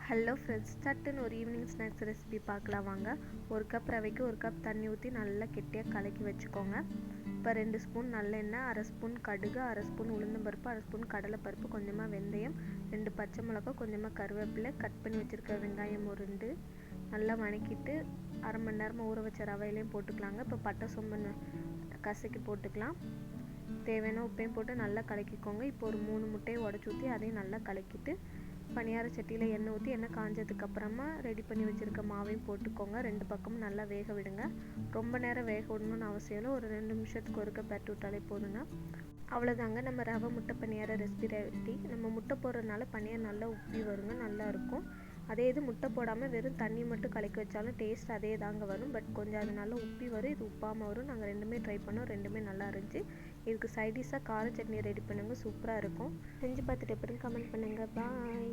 Hello friends, சட்டுன்னு ஒரு evening snacks recipe பார்க்கலாம் வாங்க. ஒரு கப் ரவைக்கு ஒரு கப் தண்ணி ஊற்றி நல்லா கெட்டியாக கலக்கி வச்சுக்கோங்க. இப்போ 2 ஸ்பூன் நல்லெண்ணெய், அரை ஸ்பூன் கடுகு, அரை ஸ்பூன் உளுந்தம்பருப்பு, அரை ஸ்பூன் கடலைப்பருப்பு, கொஞ்சமாக வெந்தயம், 2 பச்சை மிளகா, கொஞ்சமாக கருவேப்பிலை, கட் பண்ணி வச்சுருக்க வெங்காயம் ஒரு 2 நல்லா வணக்கிட்டு அரை மணி நேரமாக ஊற வச்ச ரவையிலையும் போட்டுக்கலாங்க. இப்போ பட்டை சோம்பு கசக்கி போட்டுக்கலாம். தேவையான உப்பையும் போட்டு நல்லா கலக்கிக்கோங்க. இப்போ ஒரு 3 முட்டையை உடச்சி ஊற்றி அதையும் நல்லா கலக்கிட்டு பணியார சட்டியில் எண்ணெய் ஊற்றி எண்ணெய் காஞ்சதுக்கப்புறமா ரெடி பண்ணி வச்சுருக்க மாவையும் போட்டுக்கோங்க. 2 பக்கமும் நல்லா வேக விடுங்க. ரொம்ப நேரம் வேக விடணும்னு அவசியம் இல்லை, ஒரு 2 நிமிஷத்துக்கு ஒருக்க பரட்டி விட்டாலே போதுங்க. அவ்வளோதாங்க, நம்ம ரவை முட்டை பணியார ரெசிபி ரெடி. நம்ம முட்டை போடுறதுனால பணியாரம் நல்லா உப்பி வருங்க, நல்லா இருக்கும். அதே இது முட்டை போடாமல் வெறும் தண்ணி மட்டும் கலக்கி வச்சாலும் டேஸ்ட் அதே தாங்க வரும். பட் கொஞ்சம் அது நல்லா உப்பி வரும், இது உப்பாமல் வரும். நாங்கள் ரெண்டுமே ட்ரை பண்ணோம், ரெண்டுமே நல்லா இருந்துச்சு. இதுக்கு சைடிஷாக கார சட்னி ரெடி பண்ணுங்க, சூப்பராக இருக்கும். செஞ்சு பார்த்துட்டு எப்படின்னு கமெண்ட் பண்ணுங்கள். பாய்.